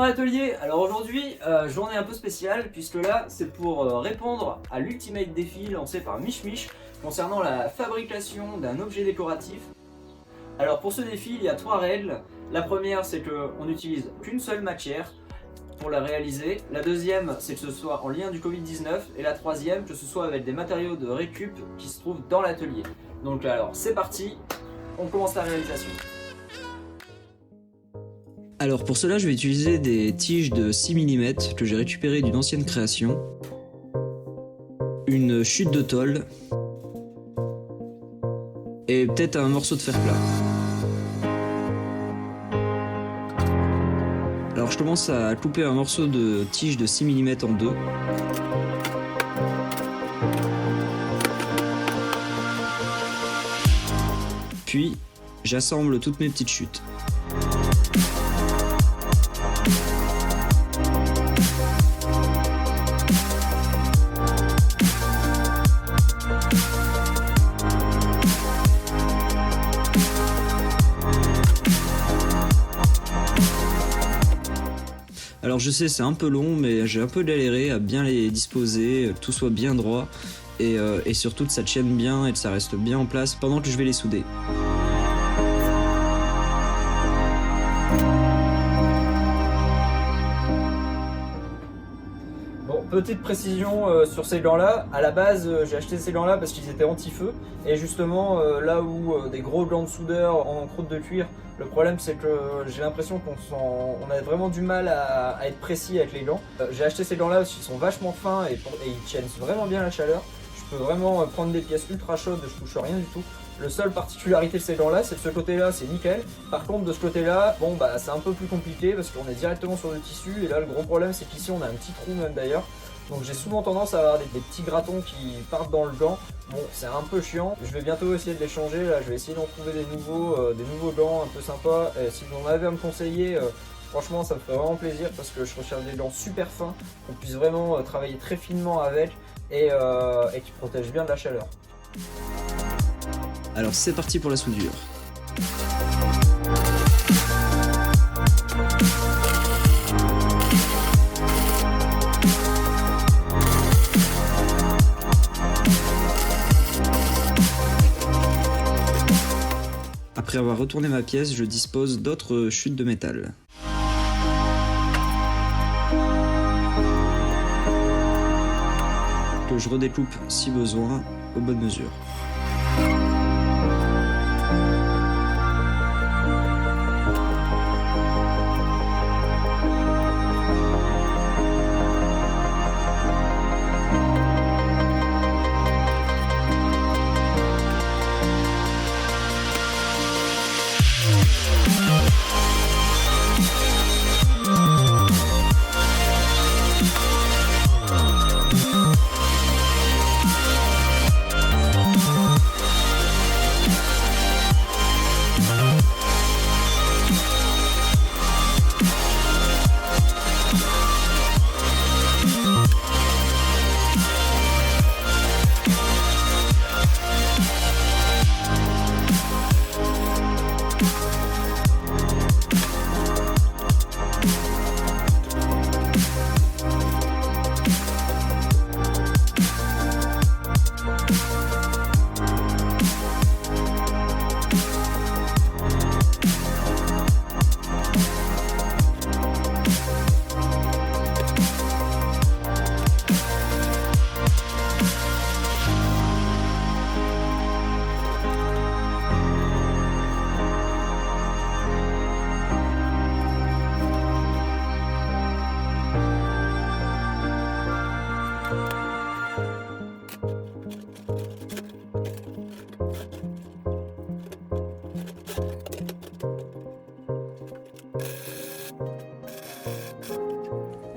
dans l'atelier. Alors aujourd'hui, journée un peu spéciale puisque là c'est pour répondre à l'ultimate défi lancé par Mich concernant la fabrication d'un objet décoratif. Alors pour ce défi, il y a 3 règles. La première, c'est qu'on n'utilise qu'une seule matière pour la réaliser. La deuxième, c'est que ce soit en lien du Covid-19. Et la troisième, que ce soit avec des matériaux de récup qui se trouvent dans l'atelier. Donc alors c'est parti, on commence la réalisation. Alors pour cela, je vais utiliser des tiges de 6 mm que j'ai récupérées d'une ancienne création, une chute de tôle et peut-être un morceau de fer plat. Alors je commence à couper un morceau de tige de 6 mm en deux. Puis j'assemble toutes mes petites chutes. Alors je sais, c'est un peu long, mais j'ai un peu galéré à bien les disposer, que tout soit bien droit et surtout que ça tienne bien et que ça reste bien en place pendant que je vais les souder. Bon, petite précision sur ces gants-là. À la base, j'ai acheté ces gants-là parce qu'ils étaient anti-feu. Et justement, là où des gros gants de soudeur en croûte de cuir, le problème c'est que j'ai l'impression qu'on a vraiment du mal à être précis avec les gants. J'ai acheté ces gants-là parce qu'ils sont vachement fins et ils tiennent vraiment bien la chaleur. Je peux vraiment prendre des pièces ultra chaudes, je touche rien du tout. La seule particularité de ces gants-là, c'est que ce côté-là, c'est nickel. Par contre, de ce côté-là, bon bah c'est un peu plus compliqué parce qu'on est directement sur le tissu. Et là, le gros problème, c'est qu'ici, on a un petit trou même d'ailleurs. Donc j'ai souvent tendance à avoir des petits gratons qui partent dans le gant. Bon, c'est un peu chiant. Je vais bientôt essayer de les changer. Là, je vais essayer d'en trouver des nouveaux gants un peu sympas. Et si vous en avez à me conseiller, franchement, ça me ferait vraiment plaisir parce que je recherche des gants super fins, qu'on puisse vraiment travailler très finement avec et qui protègent bien de la chaleur. Alors c'est parti pour la soudure. Après avoir retourné ma pièce, je dispose d'autres chutes de métal. Que je redécoupe si besoin, aux bonnes mesures.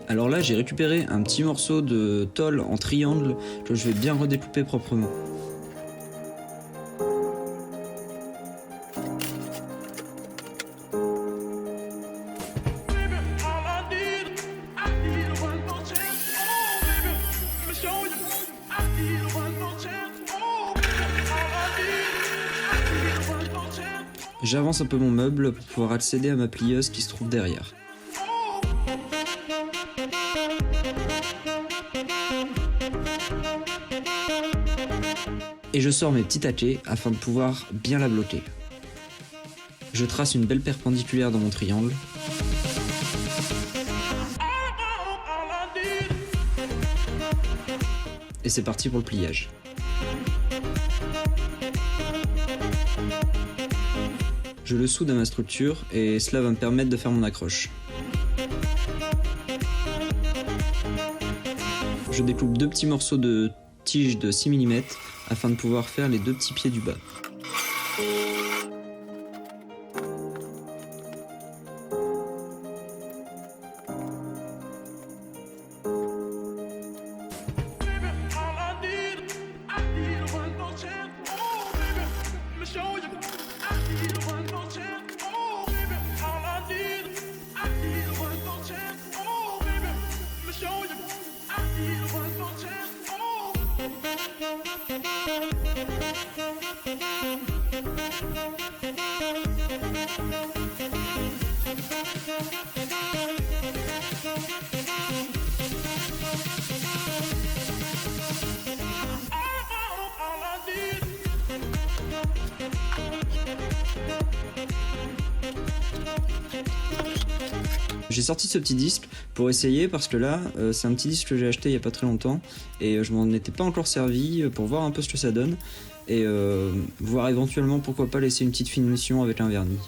Alors là, j'ai récupéré un petit morceau de tôle en triangle que je vais bien redécouper proprement. J'avance un peu mon meuble pour pouvoir accéder à ma plieuse qui se trouve derrière. Et je sors mes petits hachés afin de pouvoir bien la bloquer. Je trace une belle perpendiculaire dans mon triangle. Et c'est parti pour le pliage. Je le soude à ma structure et cela va me permettre de faire mon accroche. Je découpe 2 petits morceaux de tige de 6 mm afin de pouvoir faire les 2 petits pieds du bas. J'ai sorti ce petit disque pour essayer parce que là, c'est un petit disque que j'ai acheté il y a pas très longtemps et je m'en étais pas encore servi pour voir un peu ce que ça donne et voir éventuellement pourquoi pas laisser une petite finition avec un vernis.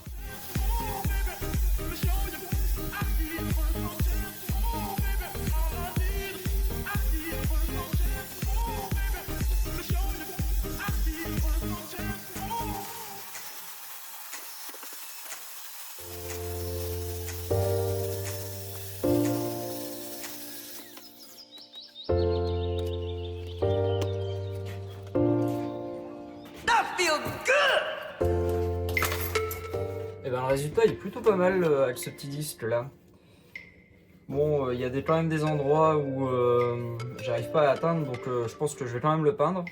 Et ben le résultat il est plutôt pas mal avec ce petit disque là. Bon, il y a quand même des endroits où j'arrive pas à atteindre, donc je pense que je vais quand même le peindre.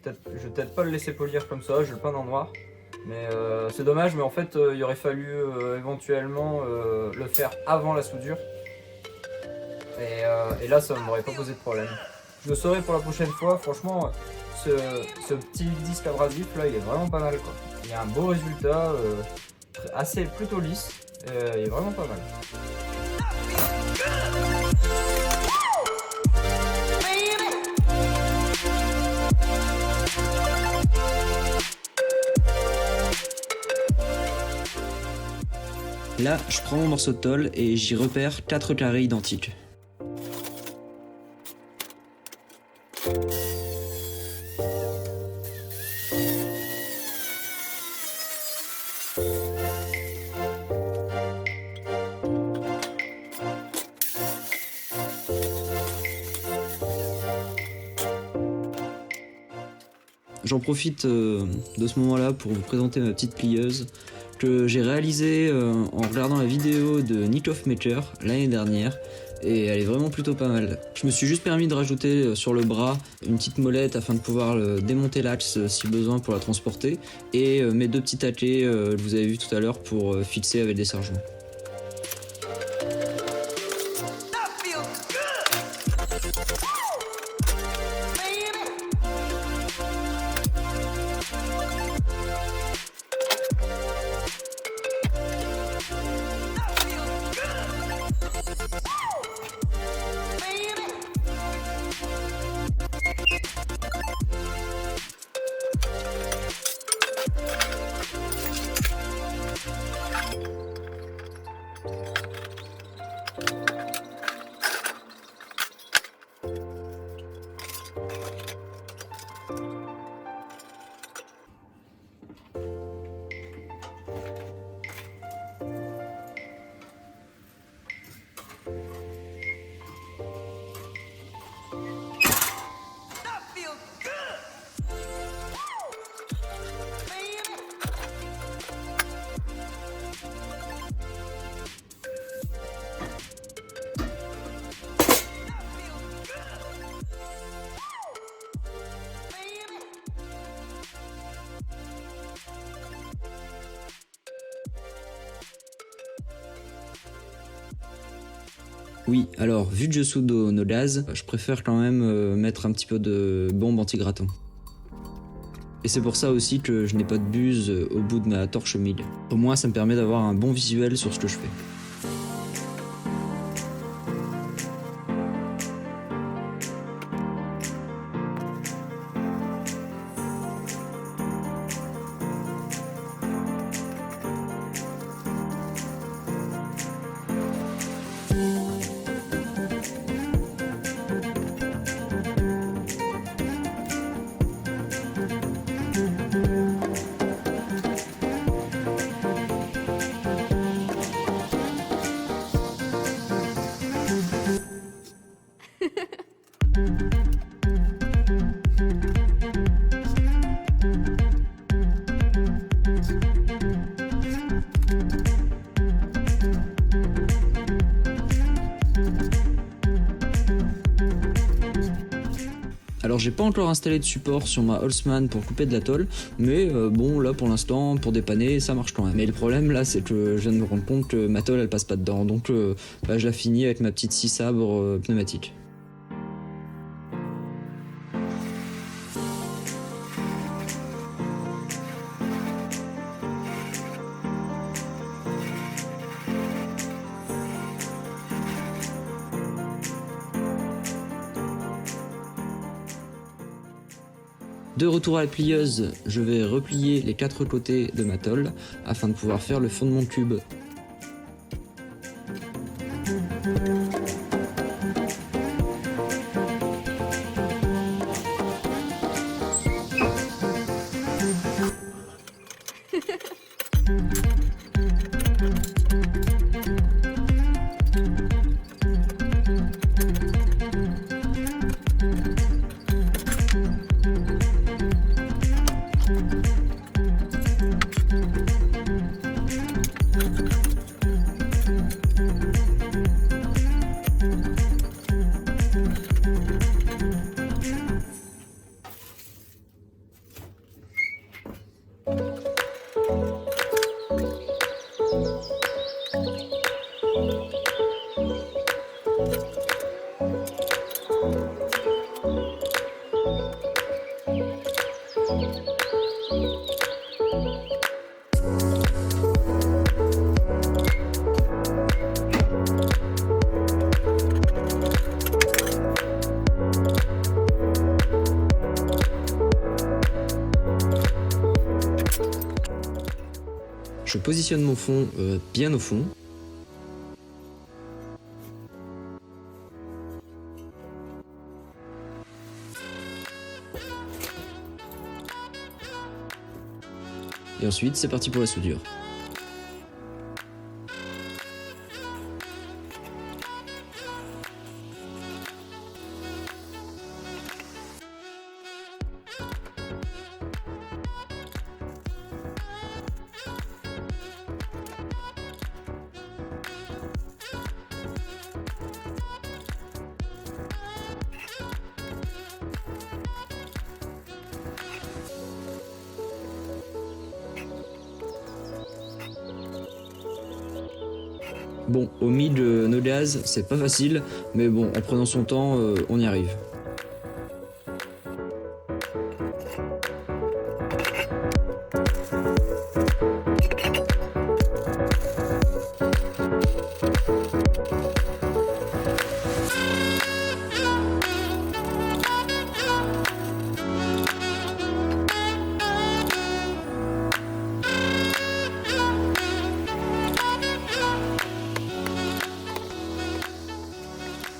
Je vais peut-être pas le laisser polir comme ça, je vais le peindre en noir. Mais c'est dommage, mais en fait il aurait fallu éventuellement le faire avant la soudure. Et là ça m'aurait pas posé de problème. Je le saurai pour la prochaine fois, franchement ce petit disque abrasif là il est vraiment pas mal quoi. Il y a un beau résultat, plutôt lisse, il est vraiment pas mal. Là, je prends mon morceau de tôle et j'y repère 4 carrés identiques. J'en profite de ce moment-là pour vous présenter ma petite plieuse que j'ai réalisée en regardant la vidéo de Nick Hofmaker l'année dernière et elle est vraiment plutôt pas mal. Je me suis juste permis de rajouter sur le bras une petite molette afin de pouvoir démonter l'axe si besoin pour la transporter et mes 2 petits taquets que vous avez vu tout à l'heure pour fixer avec des serre-joints. Oui, alors vu que je soude au no gaz, je préfère quand même mettre un petit peu de bombe anti-grattant. Et c'est pour ça aussi que je n'ai pas de buse au bout de ma torche mille. Au moins ça me permet d'avoir un bon visuel sur ce que je fais. Alors j'ai pas encore installé de support sur ma Holzmann pour couper de la tôle, mais bon là pour l'instant pour dépanner ça marche quand même. Mais le problème là c'est que je viens de me rendre compte que ma tôle elle passe pas dedans, donc je la finis avec ma petite scie sabre pneumatique. De retour à la plieuse, je vais replier les 4 côtés de ma tôle afin de pouvoir faire le fond de mon cube. Je positionne mon fond bien au fond. Et ensuite, c'est parti pour la soudure. Bon, au mid no gaz, c'est pas facile, mais bon, en prenant son temps, on y arrive.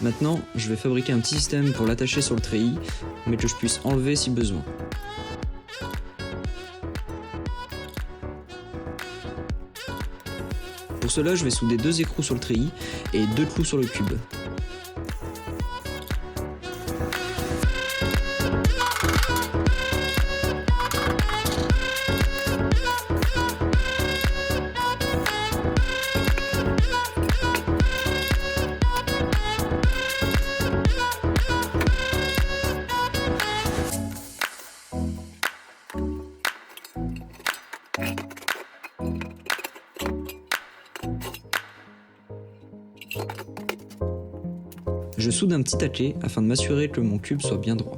Maintenant, je vais fabriquer un petit système pour l'attacher sur le treillis, mais que je puisse enlever si besoin. Pour cela, je vais souder 2 écrous sur le treillis et 2 clous sur le cube. Je soude un petit attelé afin de m'assurer que mon cube soit bien droit.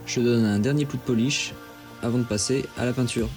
Je donne un dernier coup de polish avant de passer à la peinture.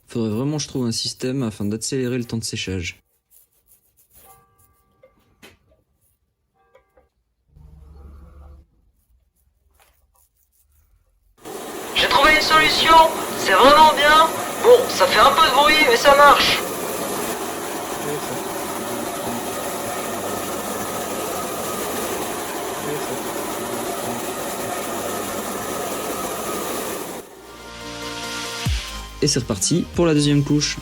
Faudrait vraiment que je trouve un système afin d'accélérer le temps de séchage. J'ai trouvé une solution, c'est vraiment bien. Bon, ça fait un peu de bruit, mais ça marche. Et c'est reparti pour la deuxième couche.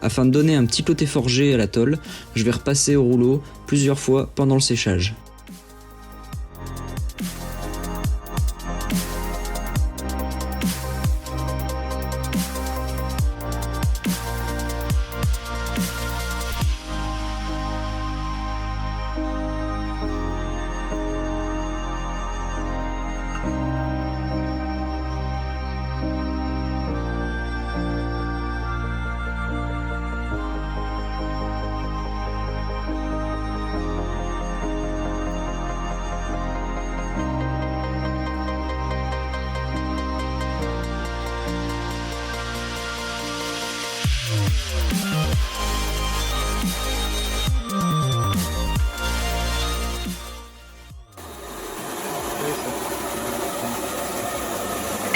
Afin de donner un petit côté forgé à la tôle, je vais repasser au rouleau plusieurs fois pendant le séchage.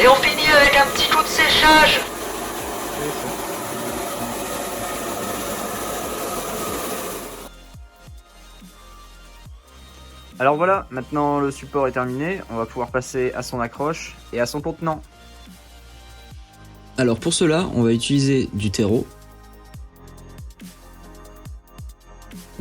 Et on finit avec un petit coup de séchage. Alors voilà, maintenant le support est terminé, on va pouvoir passer à son accroche et à son contenant. Alors pour cela, on va utiliser du terreau,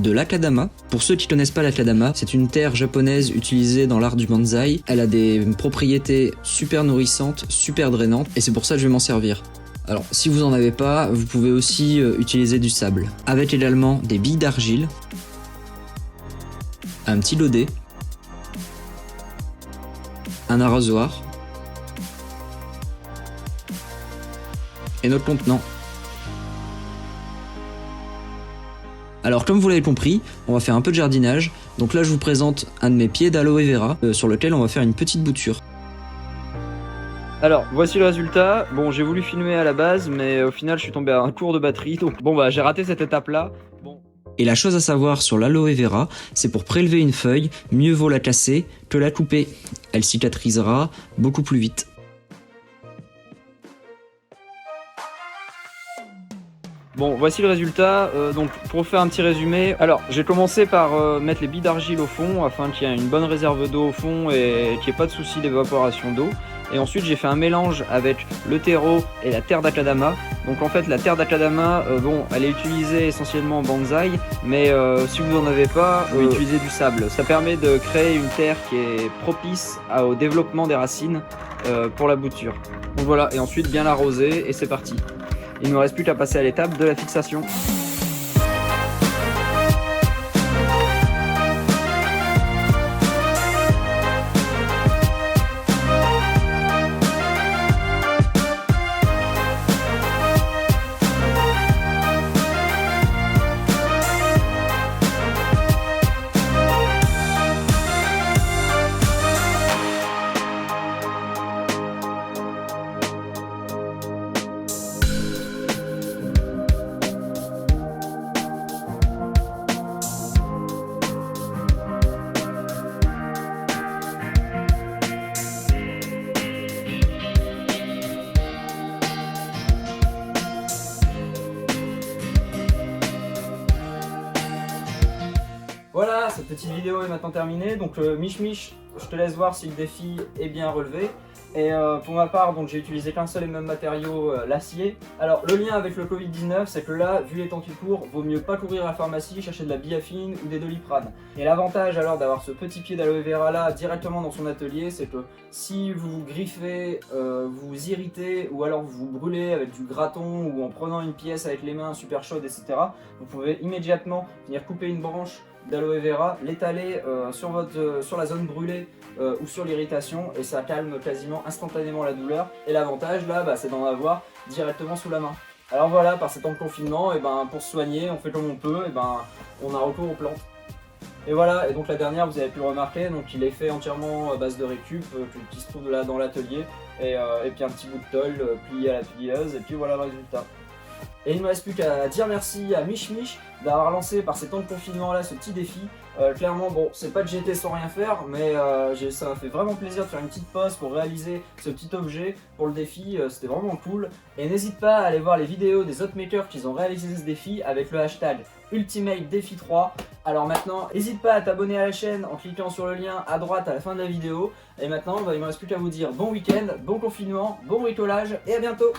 de l'akadama. Pour ceux qui connaissent pas l'akadama, c'est une terre japonaise utilisée dans l'art du manzai. Elle a des propriétés super nourrissantes, super drainantes, et c'est pour ça que je vais m'en servir. Alors si vous en avez pas, vous pouvez aussi utiliser du sable. Avec également des billes d'argile, un petit godet, un arrosoir, et notre contenant. Alors comme vous l'avez compris, on va faire un peu de jardinage, donc là je vous présente un de mes pieds d'aloe vera sur lequel on va faire une petite bouture. Alors voici le résultat, bon j'ai voulu filmer à la base mais au final je suis tombé à un court de batterie, donc bon bah j'ai raté cette étape là. Bon. Et la chose à savoir sur l'aloe vera, c'est pour prélever une feuille, mieux vaut la casser que la couper. Elle cicatrisera beaucoup plus vite. Bon, voici le résultat. Donc, pour faire un petit résumé, alors j'ai commencé par mettre les billes d'argile au fond afin qu'il y ait une bonne réserve d'eau au fond et qu'il n'y ait pas de souci d'évaporation d'eau. Et ensuite j'ai fait un mélange avec le terreau et la terre d'Akadama. Donc en fait la terre d'Akadama, bon, elle est utilisée essentiellement en bonsaï, mais si vous n'en avez pas, vous utilisez du sable. Ça permet de créer une terre qui est propice au développement des racines pour la bouture. Donc voilà, et ensuite bien l'arroser et c'est parti. Il ne me reste plus qu'à passer à l'étape de la fixation. Voilà, cette petite vidéo est maintenant terminée, donc Mich, je te laisse voir si le défi est bien relevé. Et pour ma part, donc j'ai utilisé qu'un seul et même matériau, l'acier. Alors le lien avec le Covid-19, c'est que là, vu les temps qui courent, vaut mieux pas courir à la pharmacie, chercher de la biafine ou des Doliprane. Et l'avantage alors d'avoir ce petit pied d'aloe vera là directement dans son atelier, c'est que si vous vous griffez, vous vous irritez ou alors vous vous brûlez avec du graton ou en prenant une pièce avec les mains super chaudes, etc., vous pouvez immédiatement venir couper une branche d'aloe vera, l'étaler sur la zone brûlée ou sur l'irritation et ça calme quasiment instantanément la douleur. Et l'avantage là, c'est d'en avoir directement sous la main. Alors voilà, par ces temps de confinement, et pour se soigner, on fait comme on peut, on a recours aux plantes. Et voilà, et donc la dernière, vous avez pu le remarquer, donc il est fait entièrement à base de récup qui se trouve là dans l'atelier et puis un petit bout de tôle plié à la plieuse et puis voilà le résultat. Et il ne me reste plus qu'à dire merci à Mich d'avoir lancé par ces temps de confinement là ce petit défi. Clairement, bon, c'est pas que j'ai été sans rien faire, mais ça m'a fait vraiment plaisir de faire une petite pause pour réaliser ce petit objet pour le défi, c'était vraiment cool. Et n'hésite pas à aller voir les vidéos des autres makers qui ont réalisé ce défi avec le hashtag UltimateDéfi3. Alors maintenant, n'hésite pas à t'abonner à la chaîne en cliquant sur le lien à droite à la fin de la vidéo. Et maintenant, il ne me reste plus qu'à vous dire bon week-end, bon confinement, bon bricolage et à bientôt.